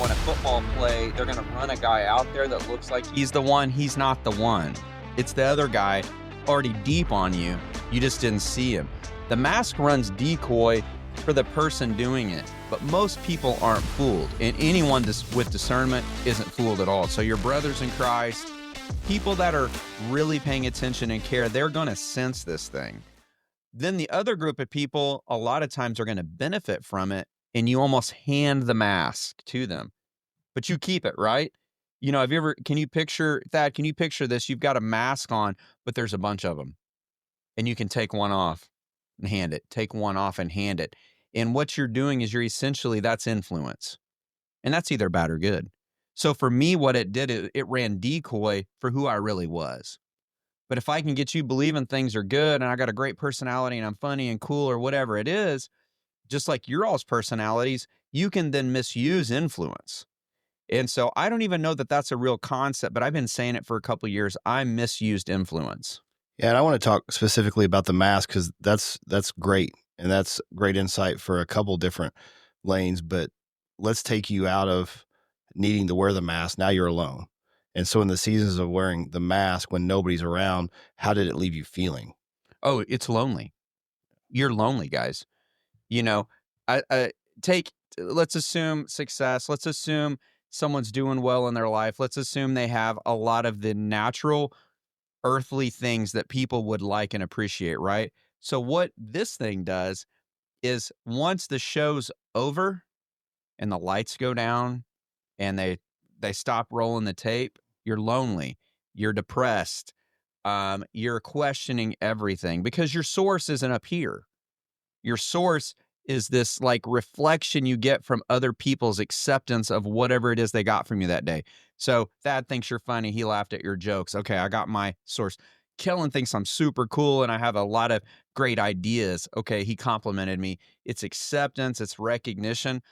in a football play, they're going to run a guy out there that looks like he's the one. He's not the one. It's the other guy already deep on you. You just didn't see him. The mask runs decoy for the person doing it, but most people aren't fooled, and anyone with discernment isn't fooled at all. So your brothers in Christ, people that are really paying attention and care, they're going to sense this thing. Then the other group of people, a lot of times, are going to benefit from it, and you almost hand the mask to them, but you keep it, right? You know, can you picture this? You've got a mask on, but there's a bunch of them, and you can take one off and hand it, take one off and hand it. And what you're doing is that's influence, and that's either bad or good. So for me, what it did, it ran decoy for who I really was. But if I can get you believing things are good and I got a great personality and I'm funny and cool or whatever it is, just like your all's personalities, you can then misuse influence. And so I don't even know that that's a real concept, but I've been saying it for a couple of years. I misused influence. Yeah, and I want to talk specifically about the mask because that's great. And that's great insight for a couple different lanes. But let's take you out of needing to wear the mask. Now you're alone. And so in the seasons of wearing the mask when nobody's around, how did it leave you feeling? Oh, it's lonely. You're lonely, guys. You know, let's assume success. Let's assume someone's doing well in their life. Let's assume they have a lot of the natural earthly things that people would like and appreciate, right? So what this thing does is once the show's over and the lights go down and they stop rolling the tape, you're lonely, you're depressed, you're questioning everything because your source isn't up here. Your source is this like reflection you get from other people's acceptance of whatever it is they got from you that day. So Thad thinks you're funny. He laughed at your jokes. Okay, I got my source. Kellen thinks I'm super cool and I have a lot of great ideas. Okay, he complimented me. It's acceptance. It's recognition.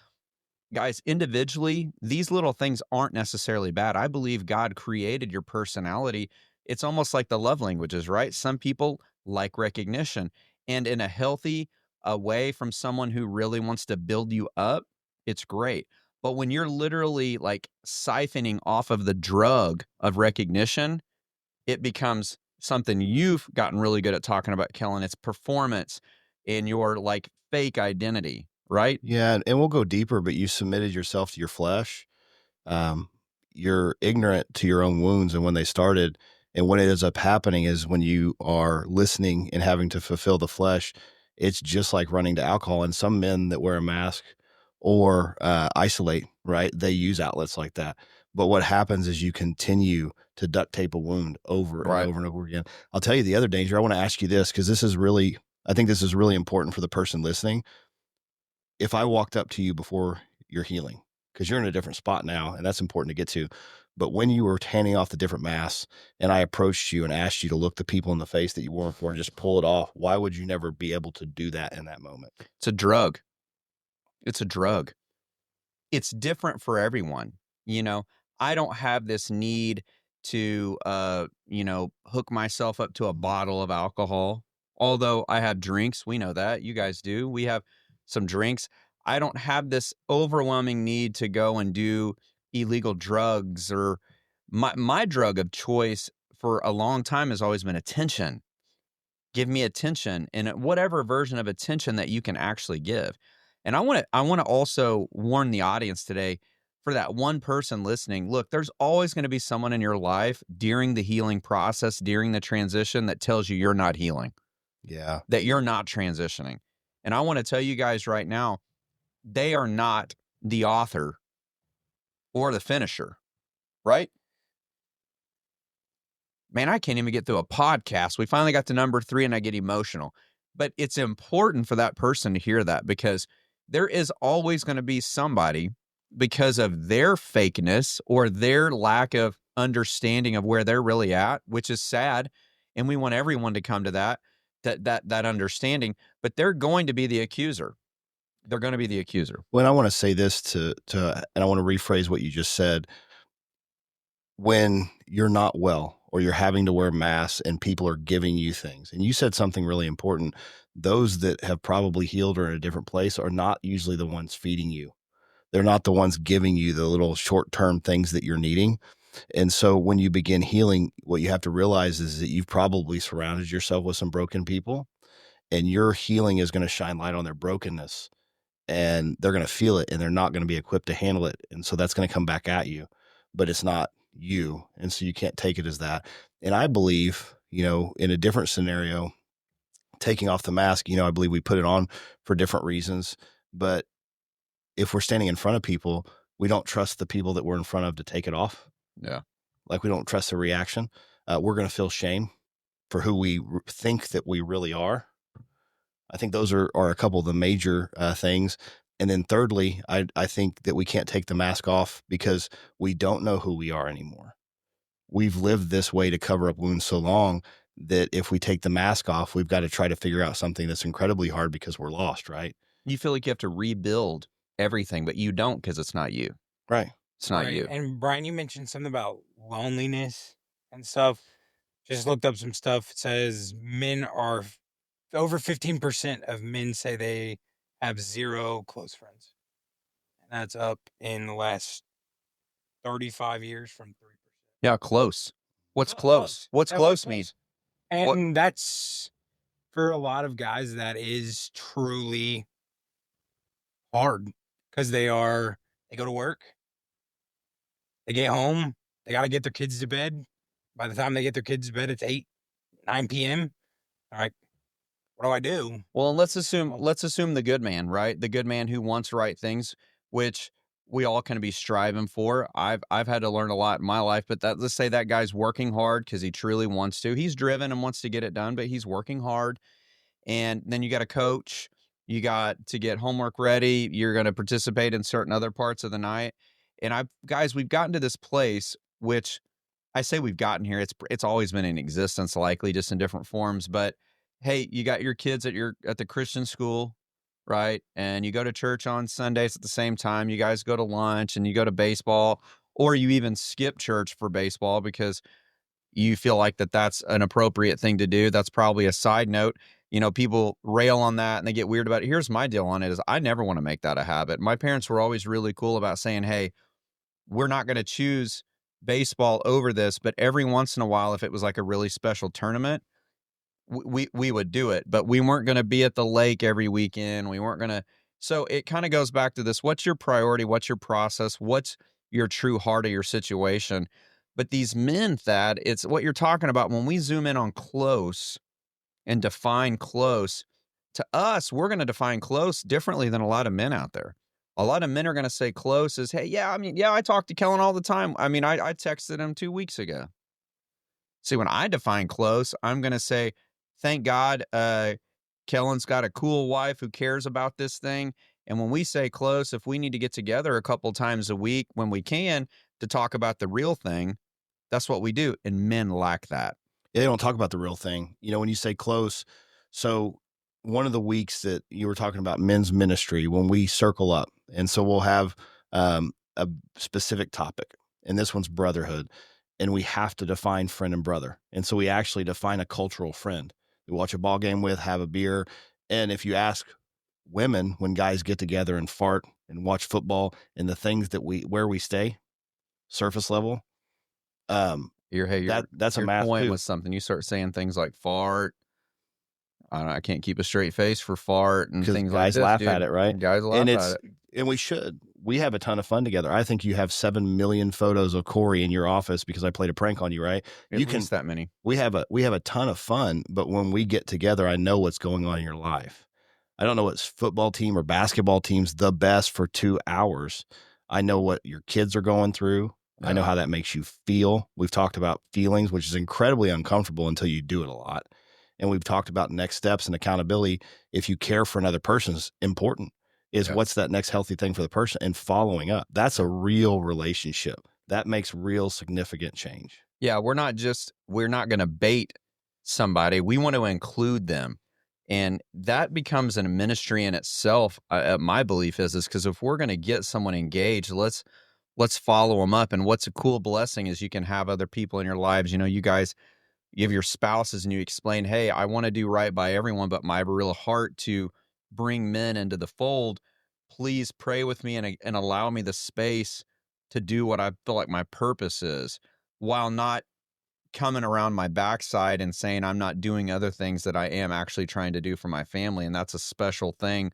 Guys, individually, these little things aren't necessarily bad. I believe God created your personality. It's almost like the love languages, right? Some people like recognition. And in a healthy way from someone who really wants to build you up, it's great. But when you're literally like siphoning off of the drug of recognition, it becomes something you've gotten really good at talking about, Kellen. It's performance in your like fake identity. Right? Yeah, and we'll go deeper, but you submitted yourself to your flesh. You're ignorant to your own wounds and when they started. And what ends up happening is when you are listening and having to fulfill the flesh, it's just like running to alcohol. And some men that wear a mask or isolate, right, they use outlets like that. But what happens is you continue to duct tape a wound over and over and over again. I'll tell you the other danger. I want to ask you this because I think this is really important for the person listening. If I walked up to you before your healing, because you're in a different spot now, and that's important to get to, but when you were handing off the different masks and I approached you and asked you to look the people in the face that you weren't for and just pull it off, why would you never be able to do that in that moment? It's a drug. It's a drug. It's different for everyone. You know, I don't have this need to, hook myself up to a bottle of alcohol, although I have drinks. We know that. You guys do. We have some drinks. I don't have this overwhelming need to go and do illegal drugs or my drug of choice for a long time has always been attention. Give me attention and whatever version of attention that you can actually give. And I want to also warn the audience today for that one person listening. Look, there's always going to be someone in your life during the healing process, during the transition that tells you you're not healing. Yeah. That you're not transitioning. And I want to tell you guys right now, they are not the author or the finisher, right? Man, I can't even get through a podcast. We finally got to number 3 and I get emotional. But it's important for that person to hear that because there is always going to be somebody because of their fakeness or their lack of understanding of where they're really at, which is sad. And we want everyone to come to that understanding, but they're going to be the accuser. They're going to be the accuser. Well, I want to say this and I want to rephrase what you just said. When you're not well or you're having to wear masks and people are giving you things, and you said something really important, those that have probably healed or in a different place are not usually the ones feeding you. They're not the ones giving you the little short-term things that you're needing. And so when you begin healing, what you have to realize is that you've probably surrounded yourself with some broken people, and your healing is going to shine light on their brokenness, and they're going to feel it, and they're not going to be equipped to handle it. And so that's going to come back at you, but it's not you. And so you can't take it as that. And I believe, in a different scenario, taking off the mask, I believe we put it on for different reasons. But if we're standing in front of people, we don't trust the people that we're in front of to take it off. Yeah. Like we don't trust the reaction. We're going to feel shame for who we think that we really are. I think those are a couple of the major things. And then thirdly, I think that we can't take the mask off because we don't know who we are anymore. We've lived this way to cover up wounds so long that if we take the mask off, we've got to try to figure out something that's incredibly hard because we're lost, right? You feel like you have to rebuild everything, but you don't because it's not you. Right. It's not Right. you. And Bryan, you mentioned something about loneliness and stuff. Just looked up some stuff. It says over 15% of men say they have 0 close friends. And that's up in the last 35 years from 3%. Yeah, close. What's Oh, close? What's Yeah, close mean? And that's, for a lot of guys, that is truly hard because they go to work, they get home, they got to get their kids to bed. By the time they get their kids to bed, it's 8, 9 p.m. All right, what do I do? Well, and let's assume the good man, right? The good man who wants right things, which we all can be striving for. I've had to learn a lot in my life, but let's say that guy's working hard because he truly wants to. He's driven and wants to get it done, but he's working hard. And then you got a coach, you got to get homework ready, you're going to participate in certain other parts of the night. And we've gotten to this place, which I say we've gotten here. It's always been in existence, likely just in different forms. But hey, you got your kids at the Christian school, right? And you go to church on Sundays at the same time. You guys go to lunch and you go to baseball, or you even skip church for baseball because you feel like that's an appropriate thing to do. That's probably a side note. People rail on that and they get weird about it. Here's my deal on it is I never want to make that a habit. My parents were always really cool about saying, hey, we're not going to choose baseball over this, but every once in a while, if it was like a really special tournament, we would do it. But we weren't going to be at the lake every weekend. We weren't going to. So it kind of goes back to this: what's your priority? What's your process? What's your true heart of your situation? But these men, Thad, it's what you're talking about. When we zoom in on close and define close, to us, we're going to define close differently than a lot of men out there. A lot of men are going to say close is, hey, yeah, I talk to Kellen all the time. I texted him 2 weeks ago. See, when I define close, I'm going to say, thank God Kellen's got a cool wife who cares about this thing. And when we say close, if we need to get together a couple times a week when we can to talk about the real thing, that's what we do. And men lack that. They don't talk about the real thing. When you say close, so one of the weeks that you were talking about men's ministry, when we circle up, and so we'll have a specific topic, and this one's brotherhood, and we have to define friend and brother. And so we actually define a cultural friend. We watch a ball game with, have a beer. And if you ask women, when guys get together and fart and watch football and the things where we stay, surface level, that's a math point too. with something. You start saying things like fart. I can't keep a straight face for fart and things like Guys this. laugh at it, right? Guys laugh at it. And we should. We have a ton of fun together. I think you have 7 million photos of Corey in your office because I played a prank on you, right? At least that many. We have a ton of fun, but when we get together, I know what's going on in your life. I don't know what's football team or basketball team's the best for 2 hours. I know what your kids are going through. I know how that makes you feel. We've talked about feelings, which is incredibly uncomfortable until you do it a lot. And we've talked about next steps and accountability. If you care for another person is important. What's that next healthy thing for the person and following up. That's a real relationship. That makes real significant change. Yeah, we're not going to bait somebody. We want to include them. And that becomes a ministry in itself. My belief is because if we're going to get someone engaged, let's follow them up. And what's a cool blessing is you can have other people in your lives. You guys, you have your spouses and you explain, hey, I want to do right by everyone, but my real heart to bring men into the fold. please pray with me and allow me the space to do what I feel like my purpose is, while not coming around my backside and saying I'm not doing other things that I am actually trying to do for my family. And that's a special thing.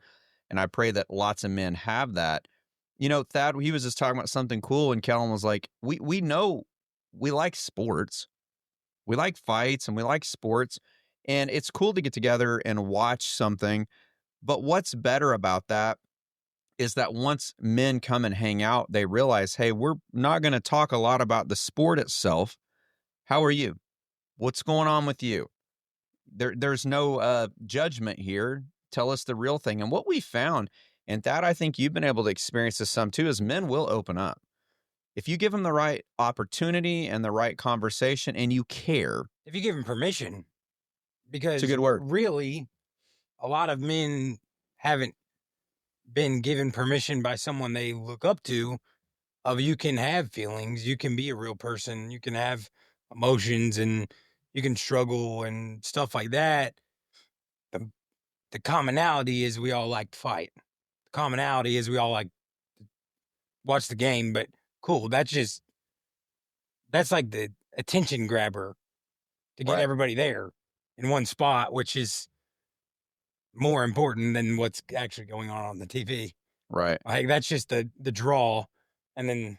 And I pray that lots of men have that. You know, Thad, he was just talking about something cool, and Kellen was like, we know we like sports. We like fights and we like sports. And it's cool to get together and watch something. But what's better about that is that once men come and hang out, they realize, hey, we're not going to talk a lot about the sport itself. How are you? What's going on with you? There's no judgment here. Tell us the real thing. And what we found, and that I think you've been able to experience this some too, is men will open up. If you give them the right opportunity and the right conversation and you care. If you give them permission, because it's a good word. Really, a lot of men haven't been given permission by someone they look up to of you can have feelings, you can be a real person, you can have emotions, and you can struggle and stuff like that. The commonality is we all like to fight. The commonality is we all like to watch the game, but cool. That's like the attention grabber to get everybody there in one spot, which is more important than what's actually going on the TV. Right. Like that's just the draw. And then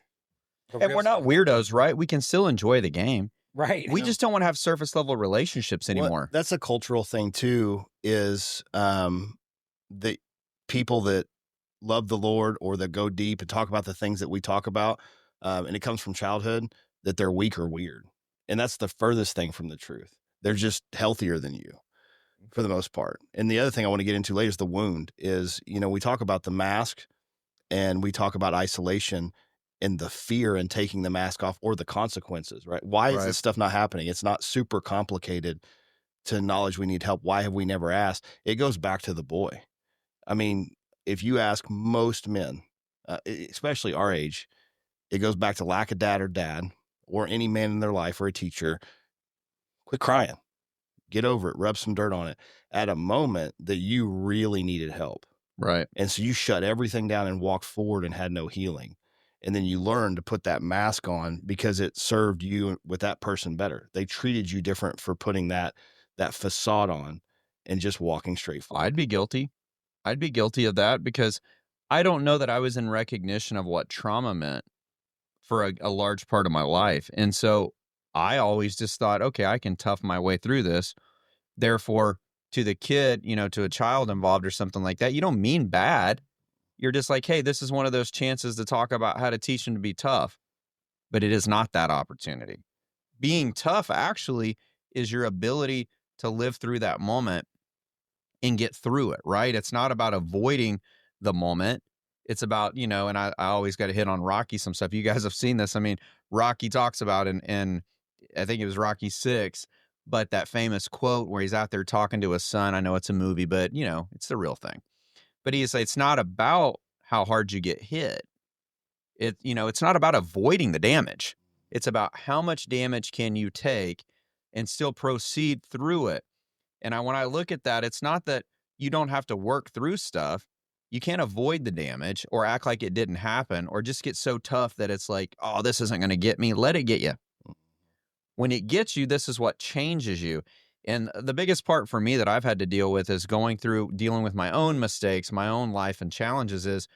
and we're not weirdos, right? We can still enjoy the game. Right. We just don't want to have surface level relationships anymore. Well, that's a cultural thing too, is the people that love the Lord or that go deep and talk about the things that we talk about, and it comes from childhood, that they're weak or weird. And that's the furthest thing from the truth. They're just healthier than you for the most part. And the other thing I want to get into later is the wound is, we talk about the mask and we talk about isolation and the fear in taking the mask off or the consequences, right? Why is this stuff not happening? It's not super complicated to acknowledge we need help. Why have we never asked? It goes back to the boy. I mean, if you ask most men, especially our age, it goes back to lack of dad or any man in their life or a teacher. Quit crying. Get over it. Rub some dirt on it at a moment that you really needed help. Right. And so you shut everything down and walked forward and had no healing. And then you learn to put that mask on because it served you with that person better. They treated you different for putting that facade on and just walking straight forward. I'd be guilty. I'd be guilty of that because I don't know that I was in recognition of what trauma meant for a large part of my life. And so I always just thought, okay, I can tough my way through this. Therefore, to the kid, to a child involved or something like that, you don't mean bad. You're just like, hey, this is one of those chances to talk about how to teach them to be tough. But it is not that opportunity. Being tough actually is your ability to live through that moment and get through it, right? It's not about avoiding the moment. It's about, and I always got to hit on Rocky some stuff. You guys have seen this. I mean, Rocky talks about, and I think it was Rocky 6, but that famous quote where he's out there talking to his son. I know it's a movie, but, it's the real thing. But he's like, it's not about how hard you get hit. It's not about avoiding the damage. It's about how much damage can you take and still proceed through it. And when I look at that, it's not that you don't have to work through stuff. You can't avoid the damage or act like it didn't happen or just get so tough that it's like, oh, this isn't going to get me. Let it get you. When it gets you, this is what changes you. And the biggest part for me that I've had to deal with is dealing with my own mistakes, my own life and challenges is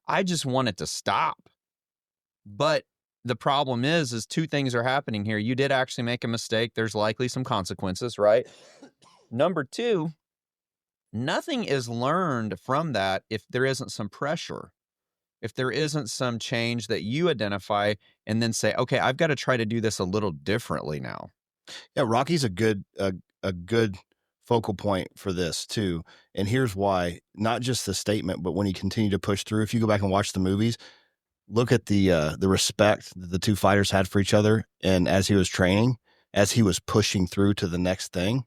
I just want it to stop. But the problem is two things are happening here. You did actually make a mistake. There's likely some consequences, right? Number two, nothing is learned from that if there isn't some pressure, if there isn't some change that you identify and then say, okay, I've got to try to do this a little differently now. Yeah, Rocky's a good focal point for this too. And here's why, not just the statement, but when he continued to push through, if you go back and watch the movies, look at the respect that the two fighters had for each other. And as he was training, as he was pushing through to the next thing,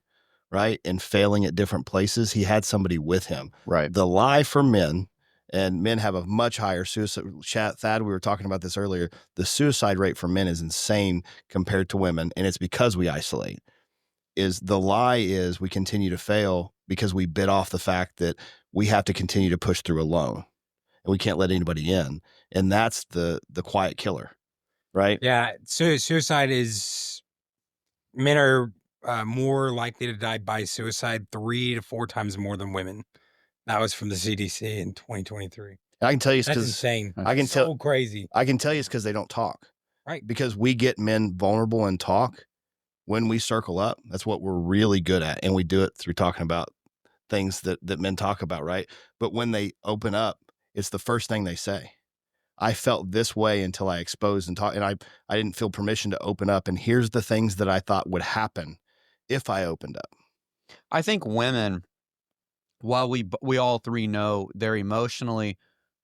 right, and failing at different places, he had somebody with him. Right. The lie for men, and men have a much higher suicide. Thad, we were talking about this earlier. The suicide rate for men is insane compared to women, and it's because we isolate. The lie is we continue to fail because we bit off the fact that we have to continue to push through alone. and we can't let anybody in. And that's the quiet killer, right? Yeah. Suicide is, men are more likely to die by suicide 3 to 4 times more than women. That was from the CDC in 2023. And I can tell you it's That's because insane. I can So tell crazy. I can tell you it's because they don't talk. Right. Because we get men vulnerable and talk when we circle up. That's what we're really good at. And we do it through talking about things that men talk about, right? But when they open up, it's the first thing they say. I felt this way until I exposed and talked, and I didn't feel permission to open up. And here's the things that I thought would happen if I opened up. I think women, while we all three know they're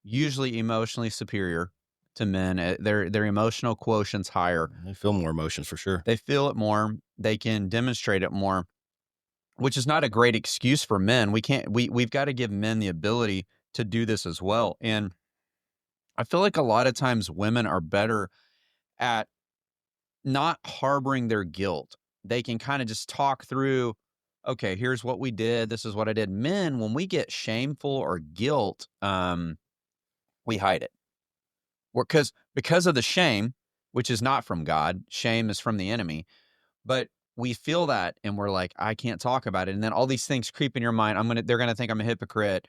usually emotionally superior to men, their emotional quotient's higher. They feel more emotions for sure. They feel it more. They can demonstrate it more, which is not a great excuse for men. We've got to give men the ability to do this as well. And I feel like a lot of times women are better at not harboring their guilt. They can kind of just talk through, okay, here's what we did. This is what I did. Men, when we get shameful or guilt, we hide it. Because of the shame, which is not from God. Shame is from the enemy. But we feel that and we're like, I can't talk about it. And then all these things creep in your mind. They're gonna think I'm a hypocrite.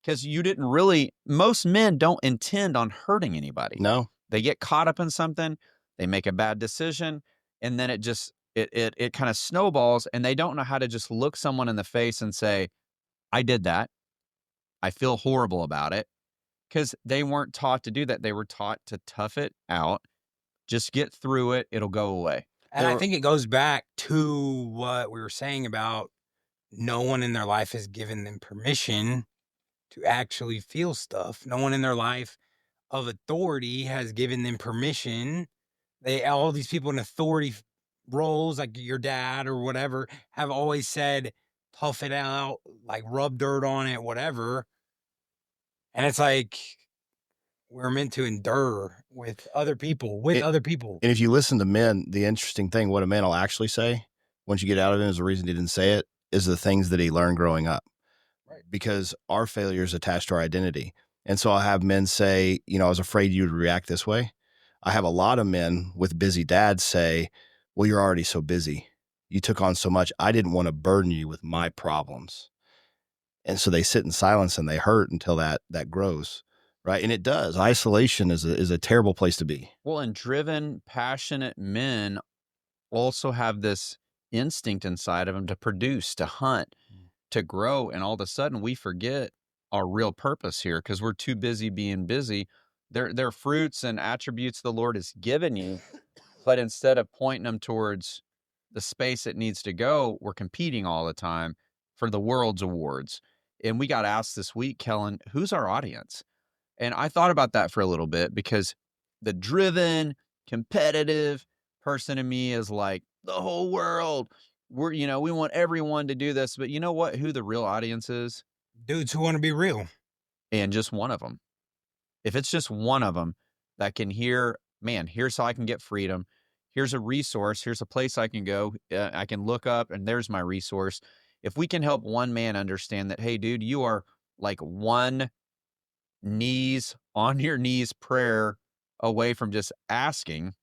Because you didn't really, most men don't intend on hurting anybody. No. They get caught up in something, they make a bad decision, and then it kind of snowballs, and they don't know how to just look someone in the face and say, I did that. I feel horrible about it. Because they weren't taught to do that. They were taught to tough it out, just get through it, it'll go away. And I think it goes back to what we were saying about no one in their life has given them permission to actually feel stuff. No one in their life of authority has given them permission. All these people in authority roles, like your dad or whatever, have always said, tough it out, like rub dirt on it, whatever. And it's like, we're meant to endure with other people, And if you listen to men, the interesting thing, what a man will actually say once you get out of him is the reason he didn't say it, is the things that he learned growing up. Right. Because our failure is attached to our identity. And so I'll have men say, I was afraid you would react this way. I have a lot of men with busy dads say, well, you're already so busy. You took on so much. I didn't want to burden you with my problems. And so they sit in silence and they hurt until that grows. Right. And it does. Isolation is a terrible place to be. Well, and driven, passionate men also have this instinct inside of them to produce, to hunt, to grow. And all of a sudden we forget our real purpose here because we're too busy being busy. They're fruits and attributes the Lord has given you. But instead of pointing them towards the space it needs to go, we're competing all the time for the world's awards. And we got asked this week, Kellen, who's our audience? And I thought about that for a little bit because the driven, competitive person in me is like, the whole world. We want everyone to do this. But you know what? Who the real audience is? Dudes who want to be real. And just one of them. If it's just one of them that can hear, man, here's how I can get freedom. Here's a resource. Here's a place I can go. I can look up and there's my resource. If we can help one man understand that, hey, dude, you are like one on your knees prayer away from just asking,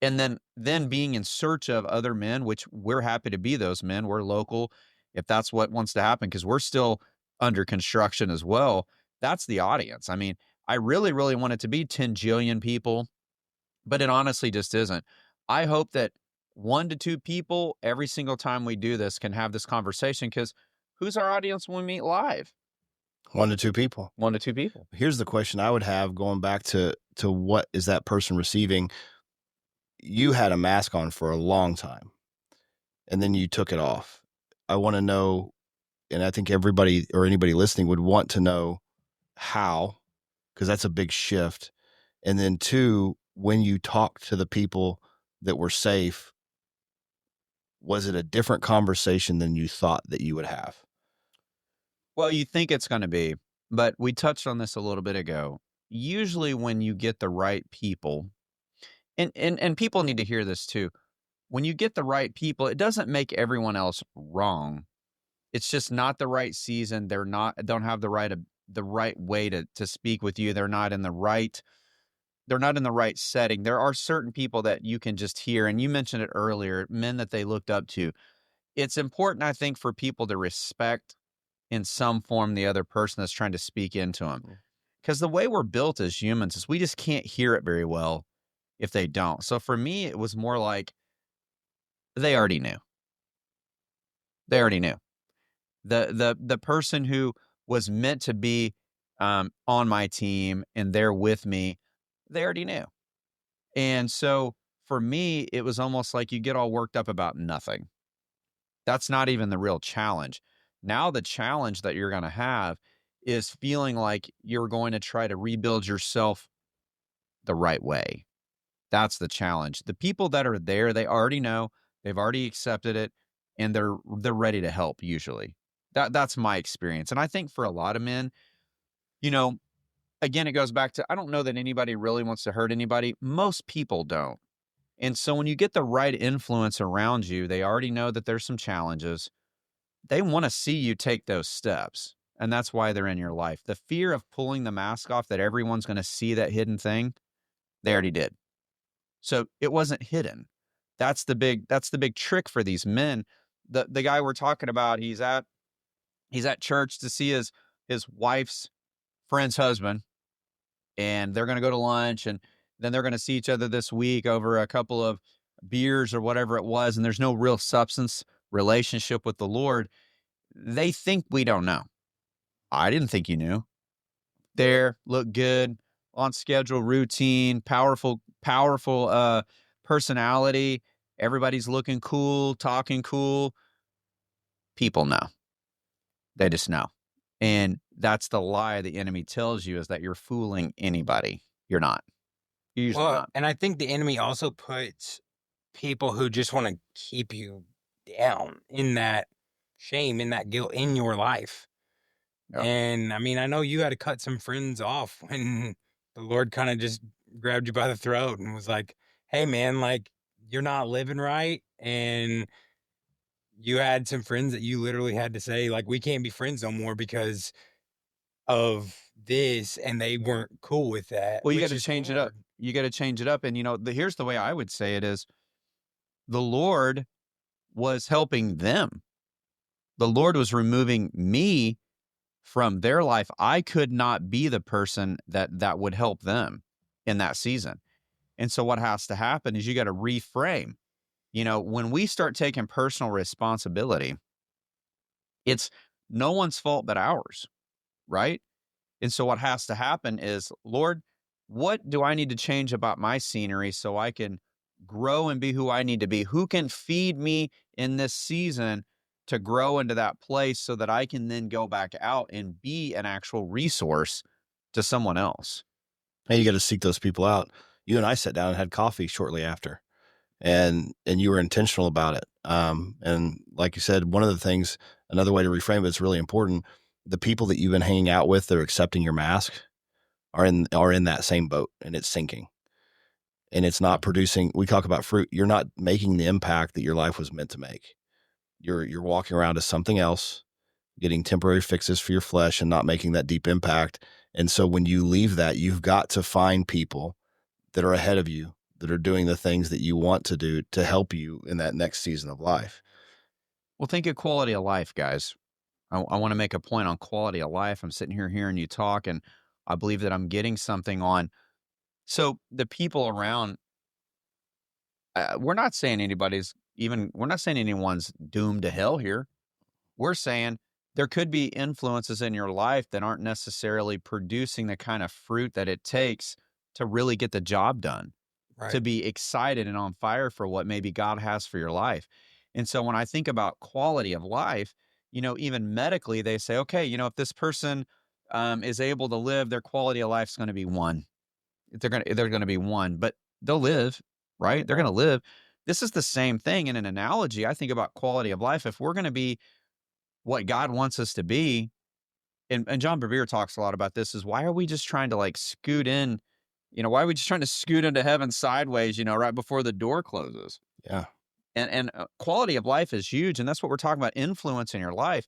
and then being in search of other men, which we're happy to be those men. We're local if that's what wants to happen, because we're still under construction as well. That's the audience. I mean, I really, really want it to be 10 jillion people, but it honestly just isn't. I hope that 1 to 2 people every single time we do this can have this conversation, because who's our audience when we meet live? 1 to 2 people. 1 to 2 people. Here's the question I would have going back to what is that person receiving? You had a mask on for a long time and then you took it off. I want to know, and I think everybody or anybody listening would want to know how, because that's a big shift. And then 2, when you talk to the people that were safe, was it a different conversation than you thought that you would have? Well, you think it's going to be, but we touched on this a little bit ago. Usually when you get the right people, and people need to hear this too. When you get the right people, it doesn't make everyone else wrong. It's just not the right season. Don't have the right the right way to speak with you. They're not in the right setting. There are certain people that you can just hear, and you mentioned it earlier, men that they looked up to. It's important, I think, for people to respect in some form the other person that's trying to speak into them. Because the way we're built as humans is we just can't hear it very well if they don't. So for me, it was more like they already knew. They already knew. The person who was meant to be on my team and there with me, they already knew. And so for me, it was almost like you get all worked up about nothing. That's not even the real challenge. Now the challenge that you're going to have is feeling like you're going to try to rebuild yourself the right way. That's the challenge. The people that are there, they already know, they've already accepted it, and they're ready to help usually. That's my experience. And I think for a lot of men, you know, again, it goes back to I don't know that anybody really wants to hurt anybody. Most people don't. And so when you get the right influence around you, they already know that there's some challenges. They want to see you take those steps. And that's why they're in your life. The fear of pulling the mask off that everyone's going to see that hidden thing, they already did. So it wasn't hidden. That's the big trick for these men. The guy we're talking about, he's at church to see his wife's friend's husband, and they're going to go to lunch, and then they're going to see each other this week over a couple of beers or whatever it was, and there's no real substance relationship with the Lord. They think we don't know. I didn't think you knew. There, look good, on schedule, routine, powerful personality. Everybody's looking cool, talking cool. People know. They just know. And that's the lie the enemy tells you, is that you're fooling anybody. You're not. You're usually Well, not. and I think the enemy also puts people who just want to keep you down in that shame, in that guilt in your life. Yep. And I mean, I know you had to cut some friends off when the Lord kind of just grabbed you by the throat and was like, hey, man, like, you're not living right. And you had some friends that you literally had to say, like, we can't be friends no more because of this. And they weren't cool with that, Well, you got which to is change it up. hard. You got to change it up. And, here's the way I would say it is the Lord was helping them. The Lord was removing me from their life. I could not be the person that would help them in that season. And so what has to happen is you got to reframe. When we start taking personal responsibility, it's no one's fault but ours, right? And so what has to happen is, Lord, what do I need to change about my scenery so I can grow and be who I need to be? Who can feed me in this season to grow into that place so that I can then go back out and be an actual resource to someone else? Hey, you got to seek those people out. You and I sat down and had coffee shortly after, and you were intentional about it. And like you said, one of the things, another way to reframe it's really important. The people that you've been hanging out with that are accepting your mask are in that same boat, and it's sinking. And it's not producing. We talk about fruit. You're not making the impact that your life was meant to make. You're walking around as something else, getting temporary fixes for your flesh and not making that deep impact. And so when you leave that, you've got to find people that are ahead of you, that are doing the things that you want to do to help you in that next season of life. Well, think of quality of life, guys. I want to make a point on quality of life. I'm sitting here hearing you talk, and I believe that I'm getting something on. So the people around, we're not saying anyone's doomed to hell here. We're saying there could be influences in your life that aren't necessarily producing the kind of fruit that it takes to really get the job done, to Right. be excited and on fire for what maybe God has for your life. And so when I think about quality of life, even medically, they say, okay, if this person is able to live, their quality of life is going to be one. They're going to be one, but they'll live, right? They're going to live. This is the same thing in an analogy. I think about quality of life. If we're going to be what God wants us to be, and John Bevere talks a lot about this, is why are we just trying to like scoot in? Why are we just trying to scoot into heaven sideways, right before the door closes? Yeah. And quality of life is huge. And that's what we're talking about, influence in your life.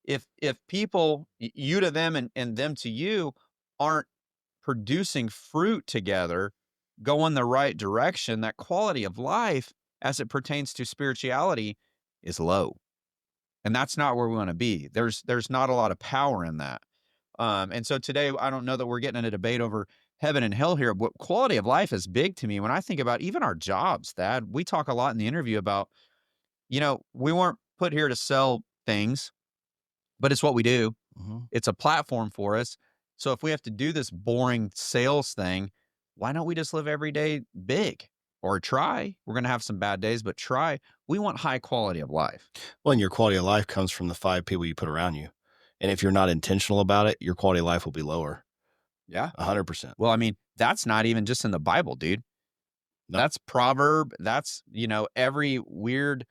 if people, you to them and them to you, aren't producing fruit together, go in the right direction, that quality of life as it pertains to spirituality is low. And that's not where we want to be. There's not a lot of power in that. And so today, I don't know that we're getting in a debate over heaven and hell here, but quality of life is big to me when I think about even our jobs, Thad. We talk a lot in the interview about, we weren't put here to sell things, but it's what we do. Mhm. It's a platform for us. So if we have to do this boring sales thing, why don't we just live every day big or try? We're going to have some bad days, but try. We want high quality of life. Well, and your quality of life comes from the 5 people you put around you. And if you're not intentional about it, your quality of life will be lower. Yeah. 100%. Well, I mean, that's not even just in the Bible, dude. No. That's proverb. That's, every weird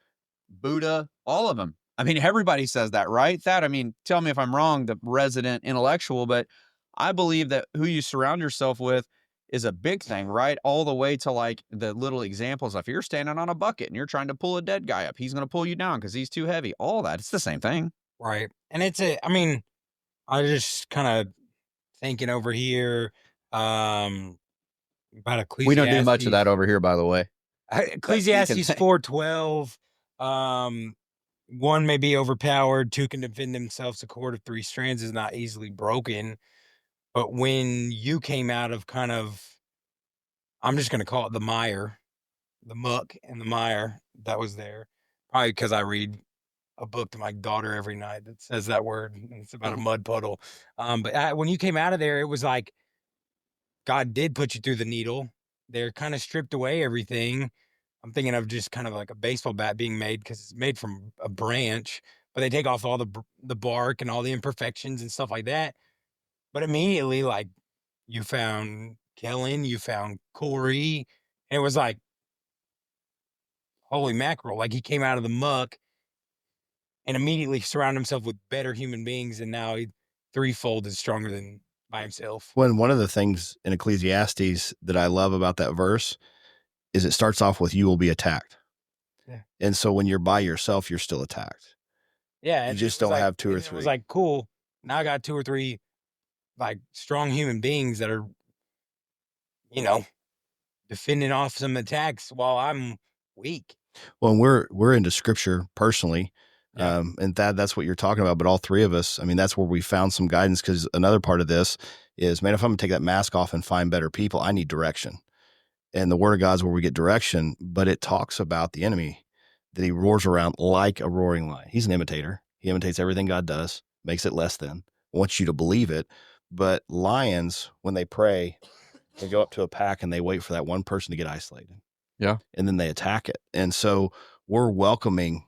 Buddha, all of them. I mean, everybody says that, right? I mean, tell me if I'm wrong, the resident intellectual, but I believe that who you surround yourself with is a big thing, right? All the way to like the little examples. If you're standing on a bucket and you're trying to pull a dead guy up, he's going to pull you down because he's too heavy. All that. It's the same thing. Right. And I just kind of thinking over here, about We don't do much of that Ecclesiastes. over here, by the way. That speaking Ecclesiastes thing. 4:12. One may be overpowered, two can defend themselves. A cord of 3 strands is not easily broken. But when you came out of kind of, I'm just going to call it the mire, the muck and the mire that was there, probably because I read a book to my daughter every night that says that word. And it's about a mud puddle. But when you came out of there, it was like God did put you through the needle. They're kind of stripped away everything. I'm thinking of just kind of like a baseball bat being made because it's made from a branch, but they take off all the bark and all the imperfections and stuff like that. But immediately, like, you found Kellen, you found Corey, and it was like, holy mackerel! Like, he came out of the muck and immediately surrounded himself with better human beings, and now he threefold is stronger than by himself. When one of the things in Ecclesiastes that I love about that verse is it starts off with, you will be attacked. Yeah. And so when you're by yourself, you're still attacked. Yeah. You just don't have 2 or 3. It was like, cool. Now I got 2 or 3 like strong human beings that are, defending off some attacks while I'm weak. Well, and we're into scripture personally. Yeah. And that's what you're talking about. But all 3 of us, I mean, that's where we found some guidance, because another part of this is, man, if I'm gonna take that mask off and find better people, I need direction. And the word of God's where we get direction, but it talks about the enemy, that he roars around like a roaring lion. He's an imitator. He imitates everything God does, makes it less than, wants you to believe it. But lions, when they prey, they go up to a pack and they wait for that one person to get isolated. Yeah. And then they attack it. And so we're welcoming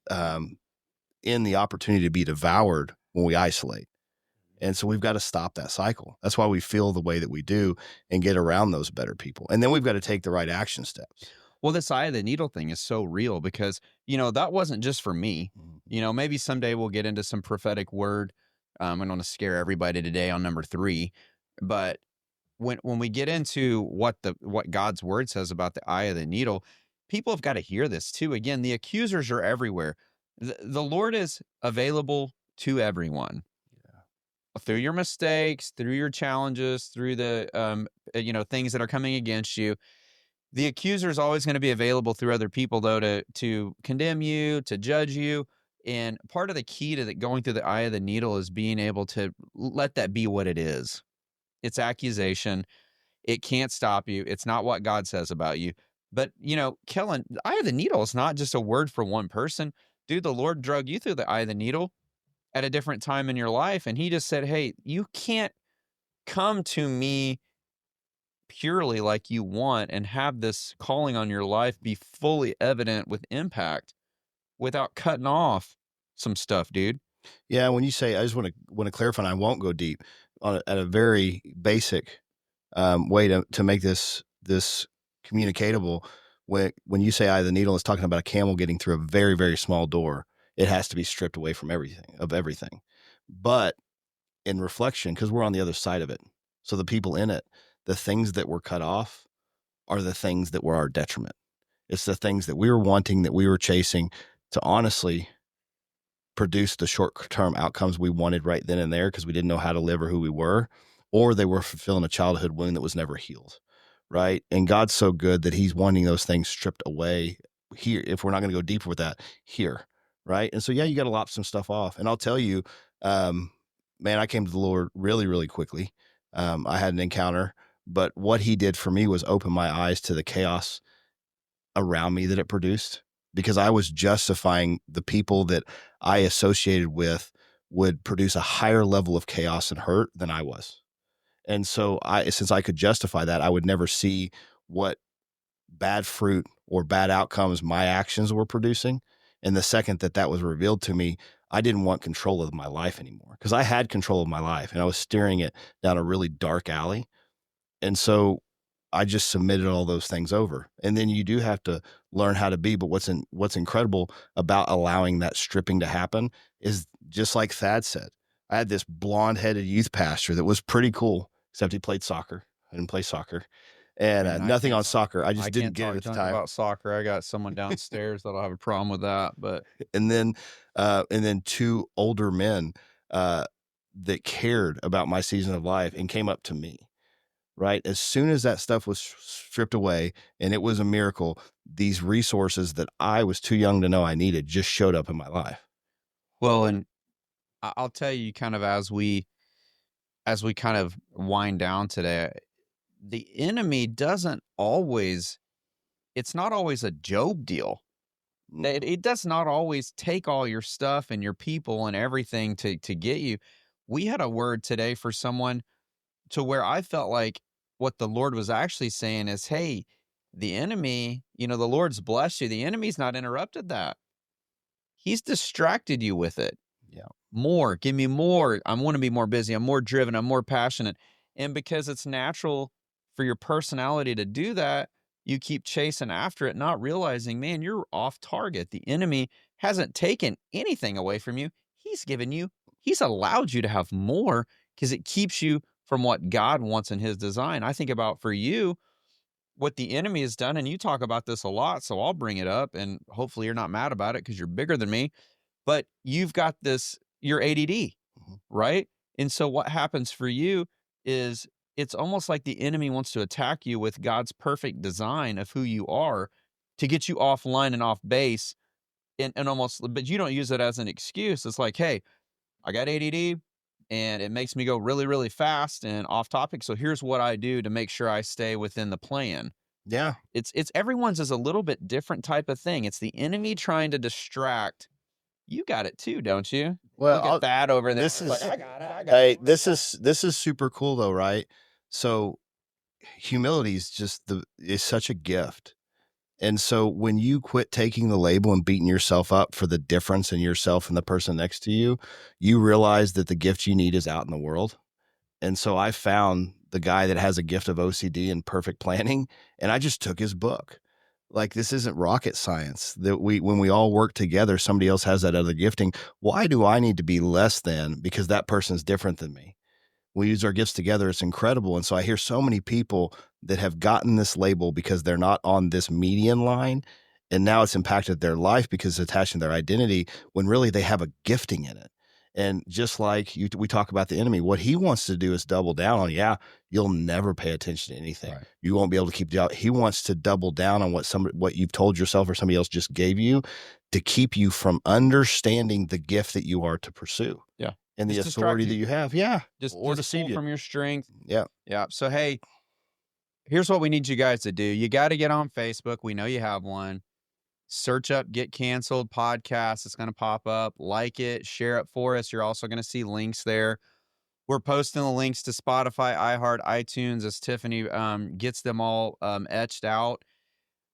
in the opportunity to be devoured when we isolate. And so we've got to stop that cycle. That's why we feel the way that we do and get around those better people. And then we've got to take the right action steps. Well, this eye of the needle thing is so real because, that wasn't just for me. Maybe someday we'll get into some prophetic word. I don't want to scare everybody today on number 3, but when we get into what God's word says about the eye of the needle, people have got to hear this too. Again, the accusers are everywhere. The Lord is available to everyone. Through your mistakes, through your challenges, through the things that are coming against you. The accuser is always going to be available through other people, though, to condemn you, to judge you. And part of the key to going through the eye of the needle is being able to let that be what it is. It's accusation. It can't stop you. It's not what God says about you. But, Kellen, the eye of the needle is not just a word for one person. Dude, the Lord drug you through the eye of the needle at a different time in your life. And he just said, hey, you can't come to me purely like you want and have this calling on your life be fully evident with impact without cutting off some stuff, dude. Yeah. When you say, I just want to clarify, and I won't go deep at a very basic way to make this communicatable. When you say eye of the needle, it's talking about a camel getting through a very, very small door. It has to be stripped away from everything. But in reflection, because we're on the other side of it, so the people in it, the things that were cut off are the things that were our detriment. It's the things that we were wanting, that we were chasing, to honestly produce the short-term outcomes we wanted right then and there because we didn't know how to live or who we were, or they were fulfilling a childhood wound that was never healed, right? And God's so good that he's wanting those things stripped away here, if we're not going to go deeper with that, here, right? And so, yeah, you got to lop some stuff off. And I'll tell you, man, I came to the Lord really, really quickly. I had an encounter, but what he did for me was open my eyes to the chaos around me that it produced, because I was justifying the people that I associated with would produce a higher level of chaos and hurt than I was. And so since I could justify that, I would never see what bad fruit or bad outcomes my actions were producing. And the second that that was revealed to me, I didn't want control of my life anymore, because I had control of my life and I was steering it down a really dark alley. And so I just submitted all those things over. And then you do have to learn how to be. But what's incredible about allowing that stripping to happen is, just like Thad said, I had this blonde-headed youth pastor that was pretty cool, except he played soccer. I didn't play soccer. And Man, nothing on soccer. I just didn't get it at the time. About soccer. I got someone downstairs that'll have a problem with that. But and then two older men that cared about my season of life and came up to me. Right. As soon as that stuff was stripped away, and it was a miracle, these resources that I was too young to know I needed just showed up in my life. Well, and I'll tell you, kind of as we kind of wind down today, the enemy doesn't always, it's not always a Job deal. It does not always take all your stuff and your people and everything to get you. We had a word today for someone to where I felt like what the Lord was actually saying is, hey, the enemy, the Lord's blessed you. The enemy's not interrupted that. He's distracted you with it. Yeah. More, give me more. I want to be more busy. I'm more driven. I'm more passionate. And because it's natural for your personality to do that, you keep chasing after it, not realizing, man, you're off target. The enemy hasn't taken anything away from you. He's allowed you to have more, because it keeps you from what God wants in his design. I think about, for you, what the enemy has done, and you talk about this a lot, so I'll bring it up, and hopefully you're not mad about it because you're bigger than me, but you've got you're ADD, right? And so what happens for you is, it's almost like the enemy wants to attack you with God's perfect design of who you are to get you offline and off base, and almost, but you don't use it as an excuse. It's like, hey, I got ADD and it makes me go really, really fast and off topic. So here's what I do to make sure I stay within the plan. Yeah. It's everyone's is a little bit different type of thing. It's the enemy trying to distract. You got it too, don't you? Well, look at that over there. This is, I got it. hey, this is super cool though, right? So humility is such a gift. And so when you quit taking the label and beating yourself up for the difference in yourself and the person next to you, you realize that the gift you need is out in the world. And so I found the guy that has a gift of OCD and perfect planning, and I just took his book. Like, this isn't rocket science. When we all work together, somebody else has that other gifting. Why do I need to be less than because that person's different than me? We use our gifts together. It's incredible. And so I hear so many people that have gotten this label because they're not on this median line. And now it's impacted their life because it's attached to their identity, when really they have a gifting in it. And just like we talk about the enemy, what he wants to do is double down on, you'll never pay attention to anything. Right. You won't be able to keep it out. He wants to double down on what you've told yourself or somebody else just gave you, to keep you from understanding the gift that you are to pursue. Yeah. And the authority that you have. Yeah. Just deceive pull you from your strength. Yeah. Yeah. So, hey, here's what we need you guys to do. You got to get on Facebook. We know you have one. Search up Get Canceled Podcast. It's going to pop up. Like it, share it for us. You're also going to see links there. We're posting the links to Spotify, iHeart, iTunes as Tiffany gets them all etched out.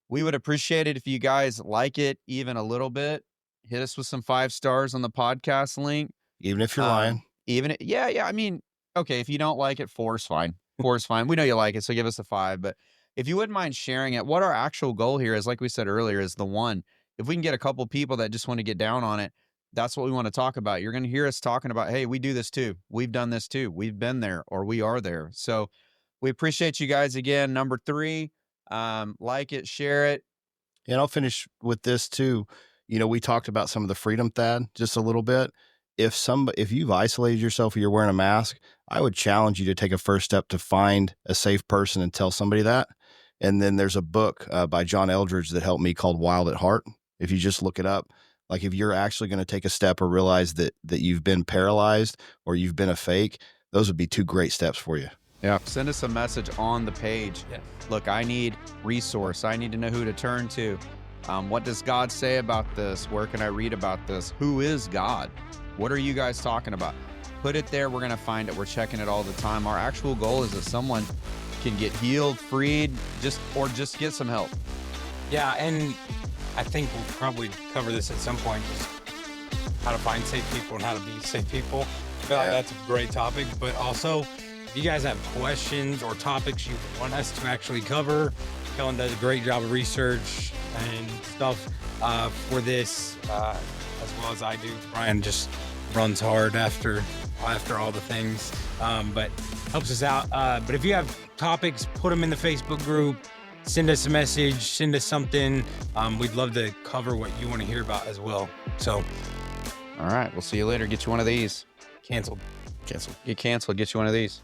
We would appreciate it if you guys like it even a little bit. Hit us with some 5 stars on the podcast link. Even if you're lying. Yeah. I mean, okay, if you don't like it, 4 is fine. 4 is fine. We know you like it, so give us a 5. But if you wouldn't mind sharing it, what our actual goal here is, like we said earlier, is the one. If we can get a couple people that just want to get down on it, that's what we want to talk about. You're going to hear us talking about, hey, we do this too. We've done this too. We've been there, or we are there. So we appreciate you guys again. Number 3, like it, share it. And I'll finish with this too. You know, we talked about some of the freedom, Thad, just a little bit. If you've isolated yourself or you're wearing a mask, I would challenge you to take a first step to find a safe person and tell somebody that. And then there's a book by John Eldridge that helped me called Wild at Heart. If you just look it up, like if you're actually going to take a step or realize that you've been paralyzed or you've been a fake, those would be 2 great steps for you. Yeah. Send us a message on the page. Yeah. Look, I need resource. I need to know who to turn to. What does God say about this? Where can I read about this? Who is God? What are you guys talking about? Put it there. We're going to find it. We're checking it all the time. Our actual goal is that someone can get healed, freed, just get some help. Yeah, and I think we'll probably cover this at some point, just how to find safe people and how to be safe people. I feel like that's a great topic, but also if you guys have questions or topics you want us to actually cover, Kellen does a great job of research and stuff for this, as well as I do. Bryan just runs hard after all the things, but helps us out. But if you have topics, put them in the Facebook group. Send us a message, send us something. We'd love to cover what you want to hear about as well. So, all right, we'll see you later. Get you one of these. canceled. Get canceled. Get you one of these.